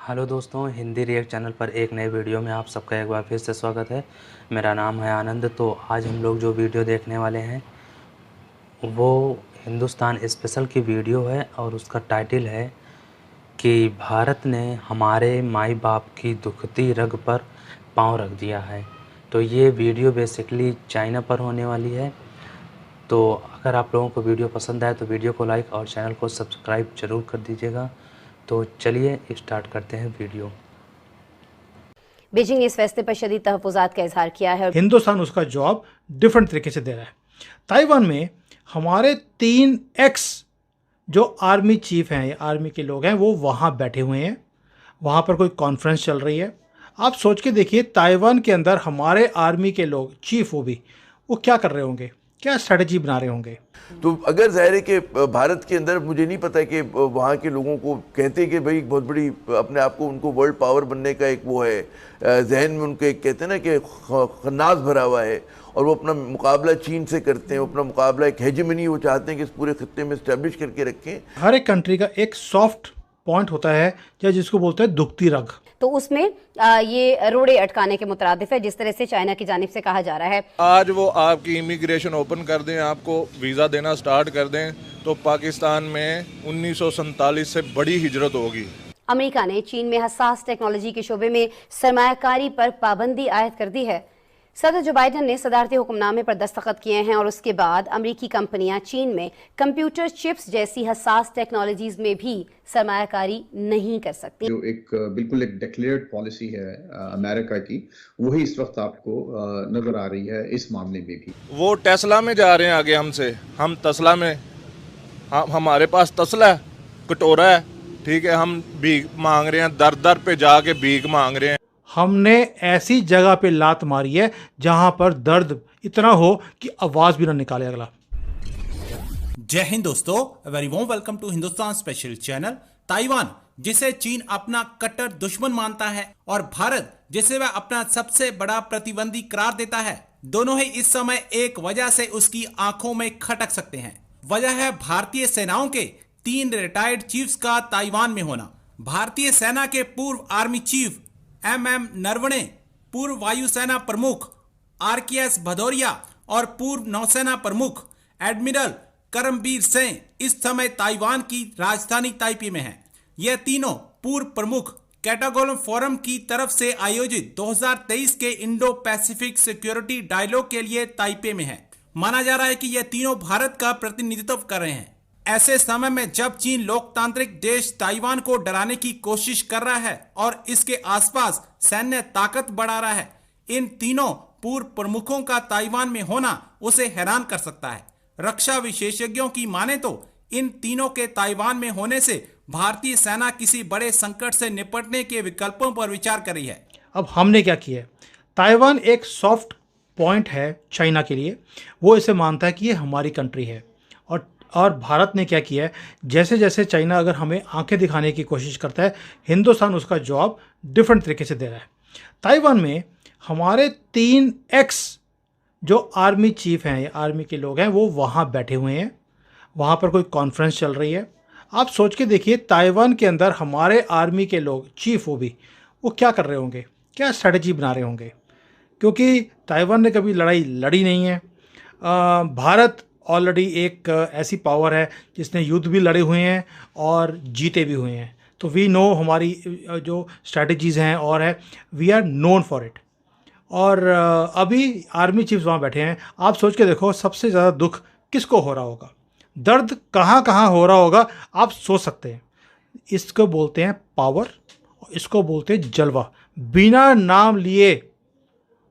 Hello दोस्तों, Hindi react channel पर एक नए वीडियो में आप सबका एक बार फिर से स्वागत है। मेरा नाम है आनंद। तो आज हम लोग जो वीडियो देखने वाले हैं वो हिंदुस्तान स्पेशल की वीडियो है और उसका टाइटल है कि भारत ने हमारे माई बाप की दुखती रग पर पाँव रख दिया है। तो ये वीडियो बेसिकली चाइना पर होने वाली है। तो अगर आप लोगों को वीडियो पसंद आए तो वीडियो को लाइक और चैनल को सब्सक्राइब ज़रूर कर दीजिएगा। तो चलिए स्टार्ट करते हैं वीडियो। बीजिंग ने इस फैसले पर शदीद तहफ़्फ़ुज़ात का इजहार किया है। हिंदुस्तान उसका जवाब डिफरेंट तरीके से दे रहा है। ताइवान में हमारे 3 एक्स जो आर्मी चीफ हैं, आर्मी के लोग हैं, वो वहाँ बैठे हुए हैं। वहाँ पर कोई कॉन्फ्रेंस चल रही है। आप सोच के देखिए, ताइवान के अंदर हमारे आर्मी के लोग, चीफ वो क्या कर रहे होंगे, क्या स्ट्रेटजी बना रहे होंगे। तो अगर जाहिर है कि भारत के अंदर, मुझे नहीं पता कि वहाँ के लोगों को कहते हैं कि भाई बहुत बड़ी अपने आप को, उनको वर्ल्ड पावर बनने का एक वो है जहन में, उनके कहते हैं ना कि खन्नास भरा हुआ है और वो अपना मुकाबला चीन से करते हैं। वो अपना मुकाबला एक हेजेमनी वो चाहते हैं कि इस पूरे खत्ते में इस्टेब्लिश करके रखें। हर एक कंट्री का एक सॉफ्ट पॉइंट होता है, या जिसको बोलते हैं दुखती रग। तो उसमें ये रोड़े अटकाने के मुतरादिफ है, जिस तरह से चाइना की जानिब से कहा जा रहा है। आज वो आपकी इमिग्रेशन ओपन कर दें, आपको वीज़ा देना स्टार्ट कर दें, तो पाकिस्तान में 1947 से बड़ी हिजरत होगी। अमेरिका ने चीन में हसास टेक्नोलॉजी के शोबे में सरमायाकारी पर पाबंदी आयद कर दी है। सदर जो बाइडन ने सदारती हुक्मनामे पर दस्तखत किए हैं और उसके बाद अमेरिकी कंपनियां चीन में कंप्यूटर चिप्स जैसी हसास टेक्नोलॉजीज में भी सरमायाकारी नहीं कर सकती। जो एक बिल्कुल एक डिक्लेयर्ड पॉलिसी है अमेरिका की, वही इस वक्त आपको नजर आ रही है इस मामले में भी। वो टेस्ला में जा रहे हैं आगे हमसे, हम तस्ला में, हमारे पास तस्ला है, कटोरा है, ठीक है, हम भीख मांग रहे हैं, दर दर पे जाके भीख मांग रहे हैं। हमने ऐसी जगह पे लात मारी है जहां पर दर्द इतना हो कि आवाज भी ना निकाले अगला। जय हिंद दोस्तों, very warm welcome to Hindustan special channel. Taiwan, जिसे चीन अपना कट्टर दुश्मन मानता है, और भारत, जिसे वह अपना सबसे बड़ा प्रतिद्वंदी करार देता है, दोनों ही इस समय एक वजह से उसकी आंखों में खटक सकते हैं। वजह है भारतीय सेनाओं के 3 रिटायर्ड चीफ्स का ताइवान में होना। भारतीय सेना के पूर्व आर्मी चीफ MM नरवणे, पूर्व वायुसेना प्रमुख RKS भदौरिया और पूर्व नौसेना प्रमुख एडमिरल करमबीर सिंह इस समय ताइवान की राजधानी ताइपे में हैं। यह तीनों पूर्व प्रमुख कैटागोलम फोरम की तरफ से आयोजित 2023 के इंडो पैसिफिक सिक्योरिटी डायलॉग के लिए ताइपे में हैं। माना जा रहा है कि यह तीनों भारत का प्रतिनिधित्व कर रहे हैं। ऐसे समय में जब चीन लोकतांत्रिक देश ताइवान को डराने की कोशिश कर रहा है और इसके आसपास सैन्य ताकत बढ़ा रहा है, इन तीनों पूर्व प्रमुखों का ताइवान में होना उसे हैरान कर सकता है। रक्षा विशेषज्ञों की माने तो इन तीनों के ताइवान में होने से भारतीय सेना किसी बड़े संकट से निपटने के विकल्पों पर विचार कर रही है। अब हमने क्या किया है, ताइवान एक सॉफ्ट पॉइंट है चाइना के लिए। वो इसे मानता है कि ये हमारी कंट्री है। और भारत ने क्या किया है, जैसे जैसे चाइना अगर हमें आंखें दिखाने की कोशिश करता है, हिंदुस्तान उसका जवाब डिफरेंट तरीके से दे रहा है। ताइवान में हमारे 3 एक्स जो आर्मी चीफ हैं, आर्मी के लोग हैं, वो वहाँ बैठे हुए हैं। वहाँ पर कोई कॉन्फ्रेंस चल रही है। आप सोच के देखिए, ताइवान के अंदर हमारे आर्मी के लोग, चीफ वो क्या कर रहे होंगे, क्या स्ट्रेटजी बना रहे होंगे। क्योंकि ताइवान ने कभी लड़ाई लड़ी नहीं है। भारत ऑलरेडी एक ऐसी पावर है जिसने युद्ध भी लड़े हुए हैं और जीते भी हुए हैं। तो वी नो हमारी जो स्ट्रैटेजीज़ हैं और है, we are known for it. और अभी आर्मी चीफ्स वहाँ बैठे हैं। आप सोच के देखो, सबसे ज़्यादा दुख किसको हो रहा होगा, दर्द कहाँ कहाँ हो रहा होगा, आप सोच सकते हैं। इसको बोलते हैं पावर, इसको बोलते हैं जलवा। बिना नाम लिए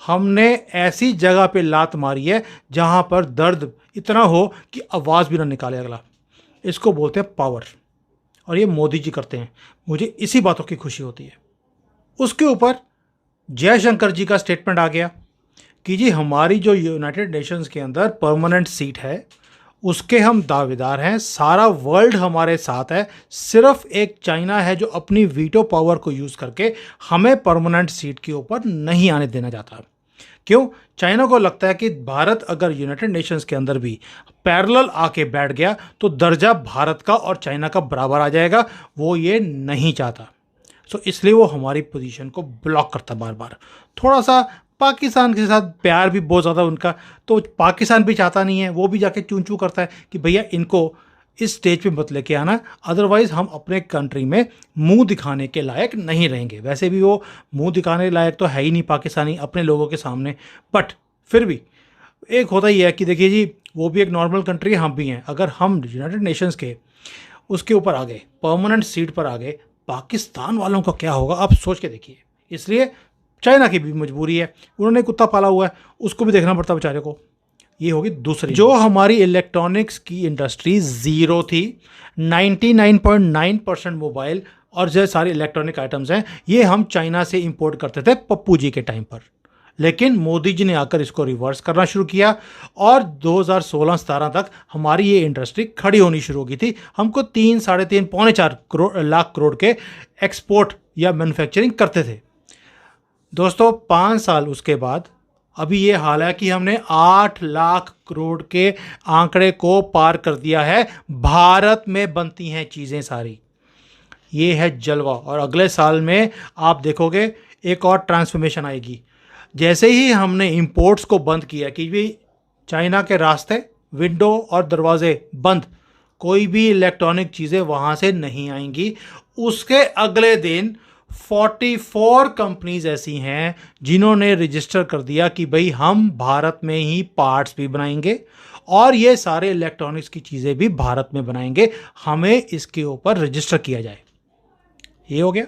हमने ऐसी जगह पे लात मारी है जहां पर दर्द इतना हो कि आवाज़ भी ना निकाले अगला। इसको बोलते हैं पावर, और ये मोदी जी करते हैं। मुझे इसी बातों की खुशी होती है। उसके ऊपर जयशंकर जी का स्टेटमेंट आ गया कि जी हमारी जो यूनाइटेड नेशंस के अंदर परमानेंट सीट है, उसके हम दावेदार हैं। सारा वर्ल्ड हमारे साथ है। सिर्फ एक चाइना है जो अपनी वीटो पावर को यूज़ करके हमें परमानेंट सीट के ऊपर नहीं आने देना चाहता। क्यों? चाइना को लगता है कि भारत अगर यूनाइटेड नेशंस के अंदर भी पैरेलल आके बैठ गया तो दर्जा भारत का और चाइना का बराबर आ जाएगा। वो ये नहीं चाहता। सो इसलिए वो हमारी पोजीशन को ब्लॉक करता बार बार। थोड़ा सा पाकिस्तान के साथ प्यार भी बहुत ज़्यादा उनका, तो पाकिस्तान भी चाहता नहीं है, वो भी जाके चूं चूं करता है कि भैया इनको इस स्टेज पे मत लेके आना, अदरवाइज़ हम अपने कंट्री में मुंह दिखाने के लायक नहीं रहेंगे। वैसे भी वो मुंह दिखाने लायक तो है ही नहीं पाकिस्तानी अपने लोगों के सामने, बट फिर भी एक होता ही है कि देखिए जी, वो भी एक नॉर्मल कंट्री है, हम भी हैं। अगर हम यूनाइटेड नेशंस के उसके ऊपर आ गए, परमानेंट सीट पर आ गए, पाकिस्तान वालों का क्या होगा आप सोच के देखिए। इसलिए चाइना की भी मजबूरी है, उन्होंने कुत्ता पाला हुआ है, उसको भी देखना पड़ता बेचारे को। ये होगी दूसरी। जो हमारी इलेक्ट्रॉनिक्स की इंडस्ट्री ज़ीरो थी, 99.9% मोबाइल और जो सारे इलेक्ट्रॉनिक आइटम्स हैं ये हम चाइना से इंपोर्ट करते थे पप्पू जी के टाइम पर। लेकिन मोदी जी ने आकर इसको रिवर्स करना शुरू किया और 2016-17 तक हमारी ये इंडस्ट्री खड़ी होनी शुरू हो गई थी। हमको 3, साढ़े 3, पौने 4 लाख करोड़ के एक्सपोर्ट या मैन्युफैक्चरिंग करते थे। दोस्तों 5 साल उसके बाद अभी ये हाल है कि हमने 8 लाख करोड़ के आंकड़े को पार कर दिया है। भारत में बनती हैं चीज़ें सारी, ये है जलवा। और अगले साल में आप देखोगे एक और ट्रांसफॉर्मेशन आएगी। जैसे ही हमने इंपोर्ट्स को बंद किया कि भाई चाइना के रास्ते, विंडो और दरवाजे बंद, कोई भी इलेक्ट्रॉनिक चीज़ें वहाँ से नहीं आएंगी, उसके अगले दिन 44 कंपनीज ऐसी हैं जिन्होंने रजिस्टर कर दिया कि भाई हम भारत में ही पार्ट्स भी बनाएंगे और ये सारे इलेक्ट्रॉनिक्स की चीज़ें भी भारत में बनाएंगे, हमें इसके ऊपर रजिस्टर किया जाए। ये हो गया।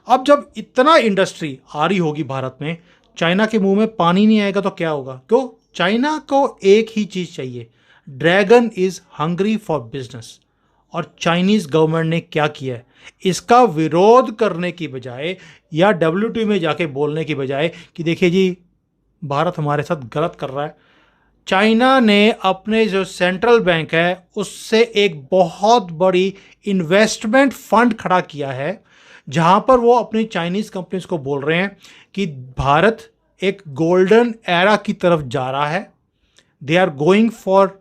अब जब इतना इंडस्ट्री आ रही होगी भारत में, चाइना के मुंह में पानी नहीं आएगा तो क्या होगा? क्यों? चाइना को एक ही चीज़ चाहिए, dragon is hungry for business. और चाइनीज़ गवर्नमेंट ने क्या किया है, इसका विरोध करने की बजाय या WTO में जाके बोलने की बजाय कि देखिए जी भारत हमारे साथ गलत कर रहा है, चाइना ने अपने जो सेंट्रल बैंक है उससे एक बहुत बड़ी इन्वेस्टमेंट फंड खड़ा किया है, जहां पर वो अपनी चाइनीज़ कंपनीज को बोल रहे हैं कि भारत एक गोल्डन एरा की तरफ जा रहा है। They are going for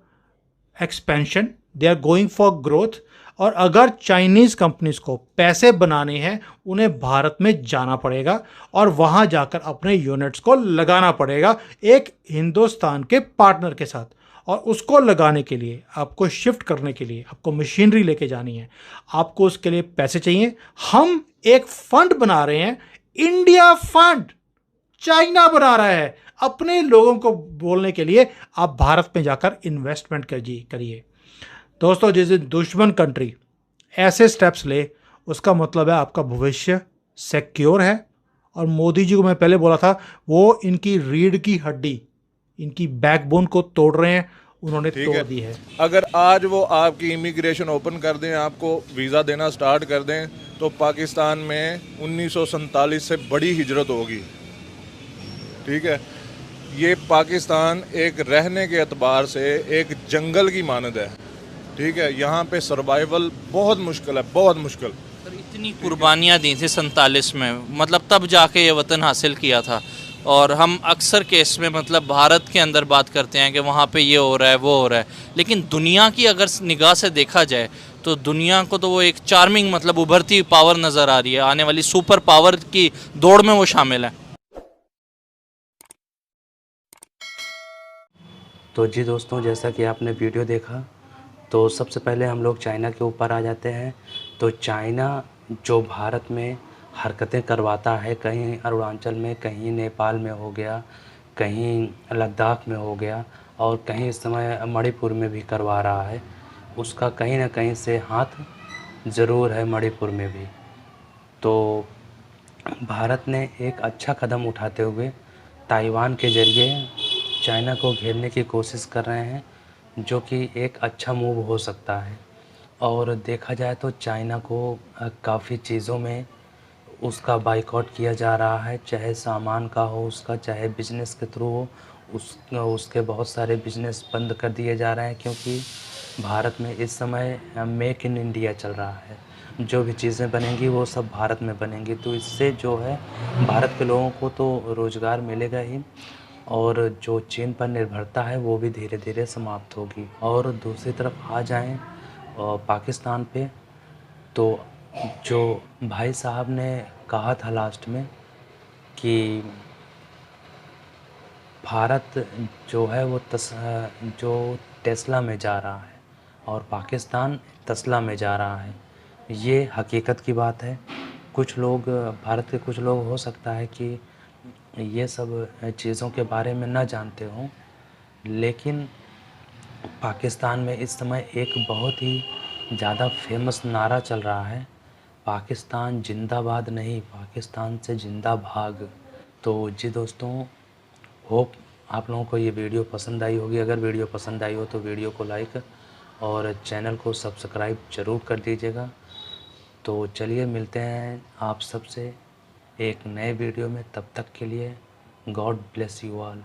expansion, they are going for growth. और अगर चाइनीज़ कंपनीज को पैसे बनाने हैं उन्हें भारत में जाना पड़ेगा और वहाँ जाकर अपने यूनिट्स को लगाना पड़ेगा एक हिंदुस्तान के पार्टनर के साथ। और उसको लगाने के लिए, आपको शिफ्ट करने के लिए आपको मशीनरी लेके जानी है, आपको उसके लिए पैसे चाहिए। हम एक फंड बना रहे हैं, इंडिया फंड, चाइना बना रहा है अपने लोगों को बोलने के लिए आप भारत में जाकर इन्वेस्टमेंट करिए। दोस्तों जिस दिन दुश्मन कंट्री ऐसे स्टेप्स ले, उसका मतलब है आपका भविष्य सिक्योर है। और मोदी जी को मैं पहले बोला था, वो इनकी रीढ़ की हड्डी, इनकी बैकबोन को तोड़ रहे हैं, उन्होंने तोड़ दी है। अगर आज वो आपकी इमिग्रेशन ओपन कर दें, आपको वीज़ा देना स्टार्ट कर दें, तो पाकिस्तान में 1947 से बड़ी हिजरत होगी। ठीक है, ये पाकिस्तान एक रहने के एतबार से एक जंगल की मानद है। ठीक है, यहाँ पे सर्वाइवल बहुत मुश्किल है, बहुत मुश्किल। सर इतनी कुर्बानियाँ दी थी 47 में, मतलब तब जाके ये वतन हासिल किया था। और हम अक्सर केस में मतलब भारत के अंदर बात करते हैं कि वहाँ पे ये हो रहा है, वो हो रहा है, लेकिन दुनिया की अगर निगाह से देखा जाए तो दुनिया को तो वो एक चार्मिंग मतलब उभरती पावर नज़र आ रही है, आने वाली सुपर पावर की दौड़ में वो शामिल है। तो जी दोस्तों, जैसा कि आपने वीडियो देखा, तो सबसे पहले हम लोग चाइना के ऊपर आ जाते हैं। तो चाइना जो भारत में हरकतें करवाता है, कहीं अरुणाचल में, कहीं नेपाल में हो गया, कहीं लद्दाख में हो गया और कहीं इस समय मणिपुर में भी करवा रहा है, उसका कहीं ना कहीं से हाथ ज़रूर है मणिपुर में भी। तो भारत ने एक अच्छा कदम उठाते हुए ताइवान के ज़रिए चाइना को घेरने की कोशिश कर रहे हैं, जो कि एक अच्छा मूव हो सकता है। और देखा जाए तो चाइना को काफ़ी चीज़ों में उसका बाइकआउट किया जा रहा है, चाहे सामान का हो उसका, चाहे बिजनेस के थ्रू हो उसके बहुत सारे बिजनेस बंद कर दिए जा रहे हैं, क्योंकि भारत में इस समय मेक इन इंडिया चल रहा है। जो भी चीज़ें बनेंगी वो सब भारत में बनेंगी, तो इससे जो है भारत के लोगों को तो रोज़गार मिलेगा ही, और जो चीन पर निर्भरता है वो भी धीरे धीरे समाप्त होगी। और दूसरी तरफ आ जाएं पाकिस्तान पे, तो जो भाई साहब ने कहा था लास्ट में कि भारत जो है वो जो टेस्ला में जा रहा है और पाकिस्तान तस्ला में जा रहा है, ये हकीकत की बात है। कुछ लोग, भारत के कुछ लोग हो सकता है कि ये सब चीज़ों के बारे में ना जानते हों, लेकिन पाकिस्तान में इस समय एक बहुत ही ज़्यादा फेमस नारा चल रहा है, पाकिस्तान जिंदाबाद नहीं, पाकिस्तान से जिंदा भाग। तो जी दोस्तों, होप आप लोगों को ये वीडियो पसंद आई होगी। अगर वीडियो पसंद आई हो तो वीडियो को लाइक और चैनल को सब्सक्राइब ज़रूर कर दीजिएगा। तो चलिए मिलते हैं आप सबसे एक नए वीडियो में, तब तक के लिए गॉड ब्लेस यू ऑल।